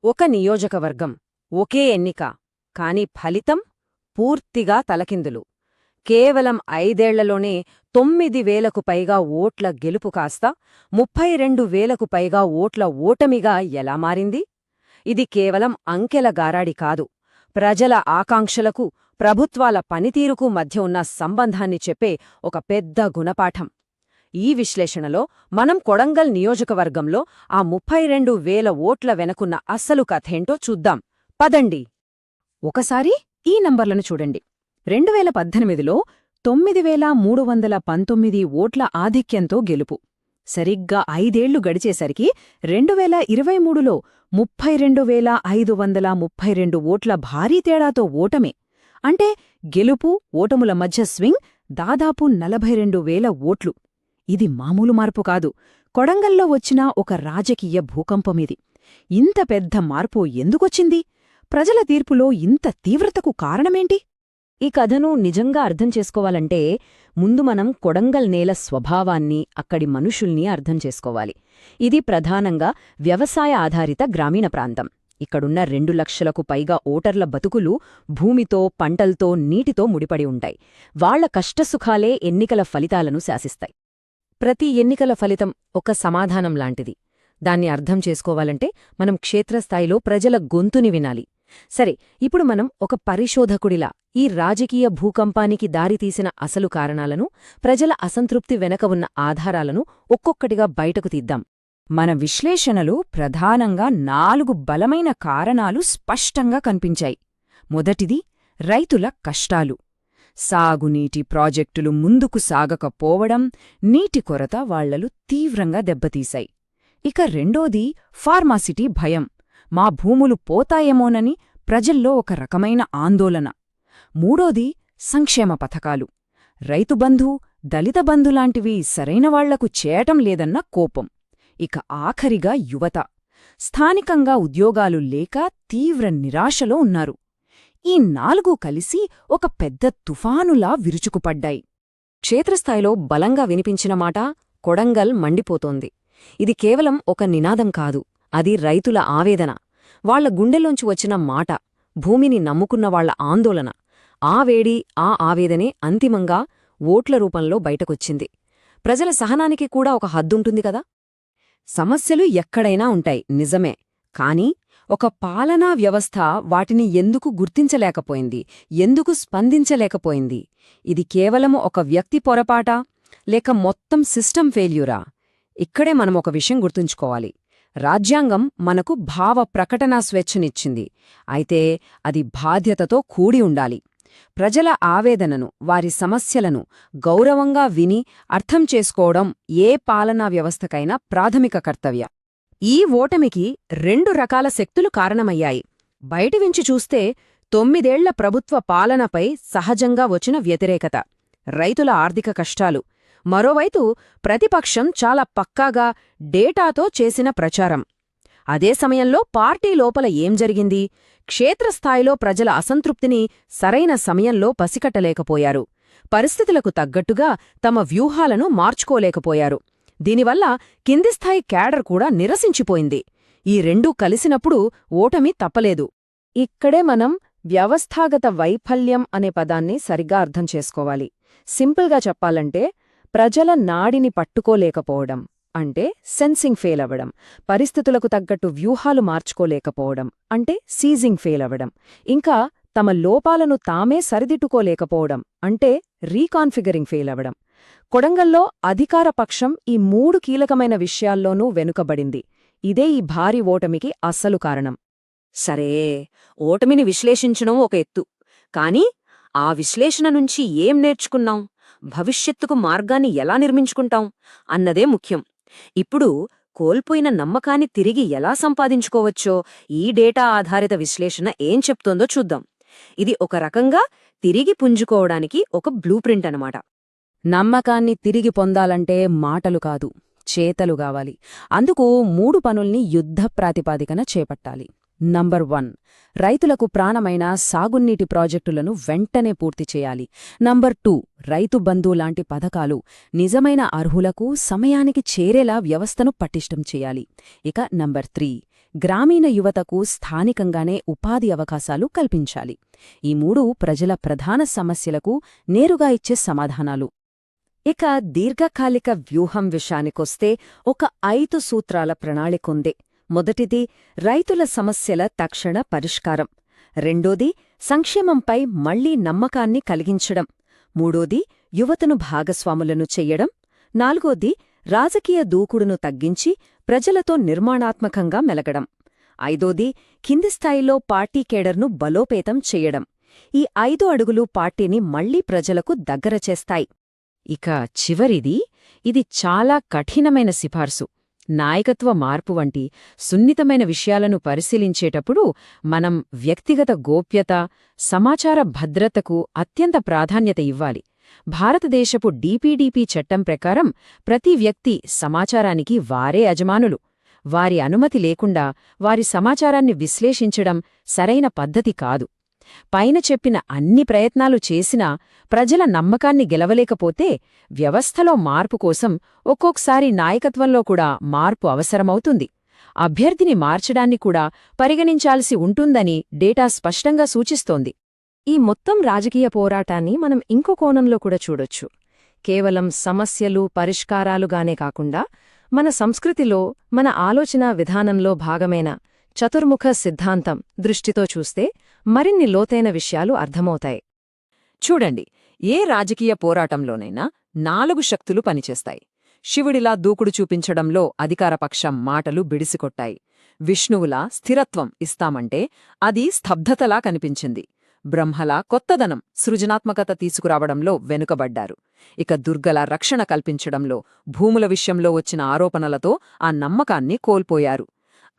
ఒక నియోజకవర్గం, ఒకే ఎన్నిక, కాని ఫలితం పూర్తిగా తలకిందులు. కేవలం 5 ఏళ్లలోనే 9,000కు పైగా ఓట్ల గెలుపు కాస్త 32,000కు పైగా ఓట్ల ఓటమిగా ఎలా మారింది? ఇది కేవలం అంకెల గారాడి కాదు, ప్రజల ఆకాంక్షలకు, ప్రభుత్వాల పనితీరుకు మధ్య ఉన్న సంబంధాన్ని చెప్పే ఒక పెద్ద గుణపాఠం. ఈ విశ్లేషణలో మనం కొడంగల్ నియోజకవర్గంలో ఆ 32,000 ఓట్ల వెనకున్న అస్సలు కథేంటో చూద్దాం. పదండి. ఒకసారి ఈ నంబర్లను చూడండి. 2018లో 9,319 ఓట్ల ఆధిక్యంతో గెలుపు. సరిగ్గా 5 ఏళ్లు గడిచేసరికి 2023లో 32,532 ఓట్ల భారీ తేడాతో ఓటమే. అంటే గెలుపు, ఓటముల మధ్య స్వింగ్ దాదాపు 42,000 ఓట్లు. ఇది మామూలు మార్పు కాదు, కొడంగల్లో వచ్చిన ఒక రాజకీయ భూకంపమిది. ఇంత పెద్ద మార్పు ఎందుకొచ్చింది? ప్రజల తీర్పులో ఇంత తీవ్రతకు కారణమేంటి? ఈ కథను నిజంగా అర్థం చేసుకోవాలంటే ముందు మనం కొడంగల్ నేల స్వభావాన్ని, అక్కడి మనుషుల్ని అర్థం చేసుకోవాలి. ఇది ప్రధానంగా వ్యవసాయ ఆధారిత గ్రామీణ ప్రాంతం. ఇక్కడున్న 2 లక్షలకు పైగా ఓటర్ల బతుకులు భూమితో, పంటల్తో, నీటితో ముడిపడి ఉంటాయి. వాళ్ల కష్టసుఖాలే ఎన్నికల ఫలితాలను శాసిస్తాయి. ప్రతి ఎన్నికల ఫలితం ఒక సమాధానం లాంటిది. దాన్ని అర్థం చేసుకోవాలంటే మనం క్షేత్రస్థాయిలో ప్రజల గొంతుని వినాలి. సరే, ఇప్పుడు మనం ఒక పరిశోధకుడిలా ఈ రాజకీయ భూకంపానికి దారితీసిన అసలు కారణాలను, ప్రజల అసంతృప్తి వెనక ఉన్న ఆధారాలను ఒక్కొక్కటిగా బయటకు తీద్దాం. మన విశ్లేషణలు ప్రధానంగా 4 బలమైన కారణాలు స్పష్టంగా కనిపించాయి. మొదటిది రైతుల కష్టాలు. సాగునీటి ప్రాజెక్టులు ముందుకు సాగకపోవడం, నీటి కొరత వాళ్లను తీవ్రంగా దెబ్బతీశాయి. ఇక రెండోది ఫార్మాసిటీ భయం. మా భూములు పోతాయేమోనని ప్రజల్లో ఒక రకమైన ఆందోళన. మూడోది సంక్షేమ పథకాలు. రైతుబంధు, దళిత బంధులాంటివి సరైనవాళ్లకు చేయటం లేదన్న కోపం. ఇక ఆఖరిగా యువత. స్థానికంగా ఉద్యోగాలు లేక తీవ్ర నిరాశలో ఉన్నారు. ఈ 4 కలిసి ఒక పెద్ద తుఫానులా విరుచుకుపడ్డాయి. క్షేత్రస్థాయిలో బలంగా వినిపించిన మాట కొడంగల్ మండిపోతోంది. ఇది కేవలం ఒక నినాదం కాదు, అది రైతుల ఆవేదన, వాళ్ల గుండెలోంచి వచ్చిన మాట, భూమిని నమ్ముకున్న వాళ్ల ఆందోళన. ఆ వేడి, ఆ ఆవేదనే అంతిమంగా ఓట్ల రూపంలో బయటకొచ్చింది. ప్రజల సహనానికి కూడా ఒక హద్దుంటుంది కదా. సమస్యలు ఎక్కడైనా ఉంటాయి, నిజమే. కానీ ఒక పాలనా వ్యవస్థ వాటిని ఎందుకు గుర్తించలేకపోయింది, ఎందుకు స్పందించలేకపోయింది? ఇది కేవలము ఒక వ్యక్తి పొరపాటా, లేక మొత్తం సిస్టమ్ ఫెయిల్యూరా? ఇక్కడే మనం ఒక విషయం గుర్తుంచుకోవాలి. రాజ్యాంగం మనకు భావ ప్రకటనా స్వేచ్ఛనిచ్చింది. అయితే అది బాధ్యతతో కూడి ఉండాలి. ప్రజల ఆవేదనను, వారి సమస్యలను గౌరవంగా విని అర్థం చేసుకోవడం ఏ పాలనా వ్యవస్థకైనా ప్రాథమిక కర్తవ్యం. ఈ ఓటమికి 2 రకాల శక్తులు కారణమయ్యాయి. బయటివించి చూస్తే 9 ఏళ్ల ప్రభుత్వ పాలనపై సహజంగా వచ్చిన వ్యతిరేకత, రైతుల ఆర్థిక కష్టాలు. మరోవైపు ప్రతిపక్షం చాలా పక్కాగా డేటాతో చేసిన ప్రచారం. అదే సమయంలో పార్టీ లోపల ఏం జరిగింది? క్షేత్రస్థాయిలో ప్రజల అసంతృప్తిని సరైన సమయంలో పసికట్టలేకపోయారు. పరిస్థితులకు తగ్గట్టుగా తమ వ్యూహాలను మార్చుకోలేకపోయారు. దీనివల్ల కిందిస్థాయి క్యాడర్ కూడా నిరసించిపోయింది. ఈ 2 కలిసినప్పుడు ఓటమి తప్పలేదు. ఇక్కడే మనం వ్యవస్థాగత వైఫల్యం అనే పదాన్ని సరిగ్గా అర్థం చేసుకోవాలి. సింపుల్గా చెప్పాలంటే ప్రజల నాడిని పట్టుకోలేకపోవడం, అంటే సెన్సింగ్ ఫెయిల్ అవ్వడం. పరిస్థితులకు తగ్గట్టు వ్యూహాలు మార్చుకోలేకపోవడం, అంటే సీజింగ్ ఫెయిల్ అవ్వడం. ఇంకా తమ లోపాలను తామే సరిదిట్టుకోలేకపోవడం, అంటే రీకాన్ఫిగరింగ్ ఫెయిల్ అవ్వడం. కొడంగల్లో అధికార పక్షం ఈ 3 కీలకమైన విషయాల్లోనూ వెనుకబడింది. ఇదే ఈ భారీ ఓటమికి అస్సలు కారణం. సరే, ఓటమిని విశ్లేషించడం ఒక ఎత్తు. కానీ ఆ విశ్లేషణ నుంచి ఏం నేర్చుకున్నాం, భవిష్యత్తుకు మార్గాన్ని ఎలా నిర్మించుకుంటాం అన్నదే ముఖ్యం. ఇప్పుడు కోల్పోయిన నమ్మకాన్ని తిరిగి ఎలా సంపాదించుకోవచ్చో ఈ డేటా ఆధారిత విశ్లేషణ ఏం చెప్తోందో చూద్దాం. ఇది ఒక రకంగా తిరిగి పుంజుకోవడానికి ఒక బ్లూప్రింట్ అన్నమాట. నమ్మకాన్ని తిరిగి పొందాలంటే మాటలు కాదు, చేతలు కావాలి. అందుకు 3 పనుల్ని యుద్ధ ప్రాతిపాదికన చేపట్టాలి. నంబర్ 1, రైతులకు ప్రాణమైన సాగునీటి ప్రాజెక్టులను వెంటనే పూర్తి చేయాలి. నంబర్ 2, రైతు బంధు లాంటి పథకాలు నిజమైన అర్హులకు సమయానికి చేరేలా వ్యవస్థను పటిష్టం చేయాలి. ఇక నంబర్ 3, గ్రామీణ యువతకు స్థానికంగానే ఉపాధి అవకాశాలు కల్పించాలి. ఈ మూడు ప్రజల ప్రధాన సమస్యలకు నేరుగా ఇచ్చే సమాధానాలు. ఇక దీర్ఘకాలిక వ్యూహం విషయానికొస్తే ఒక 5 సూత్రాల ప్రణాళికుంది. మొదటిది రైతుల సమస్యల తక్షణ పరిష్కారం. రెండోది సంక్షేమంపై మళ్లీ నమ్మకాన్ని కలిగించడం. మూడోది యువతను భాగస్వాములను చెయ్యడం. నాలుగోది రాజకీయ దూకుడును తగ్గించి ప్రజలతో నిర్మాణాత్మకంగా మెలగడం. ఐదోది కింది స్థాయిలో పార్టీ కేడర్ను బలోపేతం చెయ్యడం. ఈ 5 అడుగులు పార్టీని మళ్లీ ప్రజలకు దగ్గర చేస్తాయి. ఇక చివరిది, ఇది చాలా కఠినమైన సిఫార్సు. నాయకత్వ మార్పు వంటి సున్నితమైన విషయాలను పరిశీలించేటప్పుడు మనం వ్యక్తిగత గోప్యత, సమాచార భద్రతకు అత్యంత ప్రాధాన్యత ఇవ్వాలి. భారతదేశపు డీపీడీపీ చట్టం ప్రకారం ప్రతి వ్యక్తి సమాచారానికి వారే యజమానులు. వారి అనుమతి లేకుండా వారి సమాచారాన్ని విశ్లేషించడం సరైన పద్ధతి కాదు. పైన చెప్పిన అన్ని ప్రయత్నాలు చేసినా ప్రజల నమ్మకాన్ని గెలవలేకపోతే వ్యవస్థలో మార్పు కోసం ఒక్కొక్కసారి నాయకత్వంలో కూడా మార్పు అవసరమవుతుంది. అభ్యర్థిని మార్చడాన్ని కూడా పరిగణించాల్సి ఉంటుందని డేటా స్పష్టంగా సూచిస్తోంది. ఈ మొత్తం రాజకీయ పోరాటాన్ని మనం ఇంకో కోణంలో కూడా చూడొచ్చు. కేవలం సమస్యలు, పరిష్కారాలుగానే కాకుండా మన సంస్కృతిలో, మన ఆలోచనా విధానంలో భాగమైన చతుర్ముఖ సిద్ధాంతం దృష్టితో చూస్తే మరిన్ని లోతైన విషయాలు అర్థమవుతాయి. చూడండి, ఏ రాజకీయ పోరాటంలోనైనా 4 శక్తులు పనిచేస్తాయి. శివుడిలా దూకుడు చూపించడంలో అధికారపక్షం మాటలు బిడిసికొట్టాయి. విష్ణువులా స్థిరత్వం ఇస్తామంటే అది స్తబ్దతలా కనిపించింది. బ్రహ్మలా కొత్తదనం, సృజనాత్మకత తీసుకురావడంలో వెనుకబడ్డారు. ఇక దుర్గల రక్షణ కల్పించడంలో, భూముల విషయంలో వచ్చిన ఆరోపణలతో ఆ నమ్మకాన్ని కోల్పోయారు.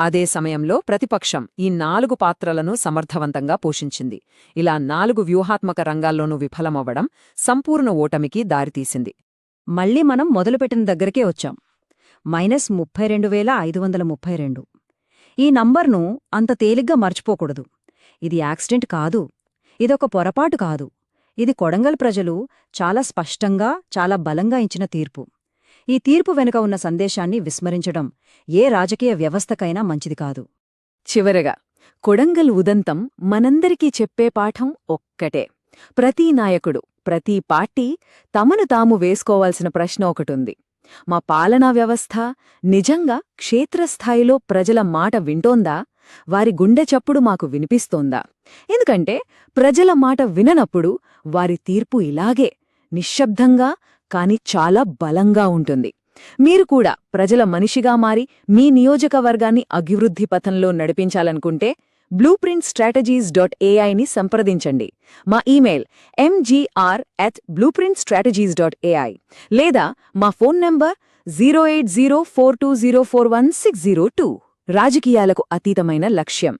అదే సమయంలో ప్రతిపక్షం ఈ 4 పాత్రలను సమర్థవంతంగా పోషించింది. ఇలా 4 వ్యూహాత్మక రంగాల్లోనూ విఫలమవ్వడం సంపూర్ణ ఓటమికి దారితీసింది. మళ్ళీ మనం మొదలుపెట్టిన దగ్గరికే వచ్చాం. -32,532. ఈ నంబర్ను అంత తేలిగ్గా మర్చిపోకూడదు. ఇది యాక్సిడెంట్ కాదు, ఇదొక పొరపాటు కాదు. ఇది కొడంగల్ ప్రజలు చాలా స్పష్టంగా, చాలా బలంగా ఇచ్చిన తీర్పు. ఈ తీర్పు వెనుక ఉన్న సందేశాన్ని విస్మరించడం ఏ రాజకీయ వ్యవస్థకైనా మంచిది కాదు. చివరగా, కొడంగల్ ఉదంతం మనందరికీ చెప్పే పాఠం ఒక్కటే. ప్రతి నాయకుడు, ప్రతి పార్టీ తమను తాము వేసుకోవాల్సిన ప్రశ్న ఒకటుంది. మా పాలనా వ్యవస్థ నిజంగా క్షేత్రస్థాయిలో ప్రజల మాట వింటోందా? వారి గుండె చప్పుడు మాకు వినిపిస్తోందా? ఎందుకంటే ప్రజల మాట విననప్పుడు వారి తీర్పు ఇలాగే నిశ్శబ్దంగా కాని చాలా బలంగా ఉంటుంది. మీరు కూడా ప్రజల మనిషిగా మారి మీ నియోజకవర్గాన్ని అభివృద్ధి పథంలో నడిపించాలనుకుంటే blueprintstrategies.ai ని సంప్రదించండి. మా ఇమెయిల్ mgr@blueprintstrategies.ai లేదా మా ఫోన్ నంబర్ 08042041602. రాజకీయాలకు అతీతమైన లక్ష్యం.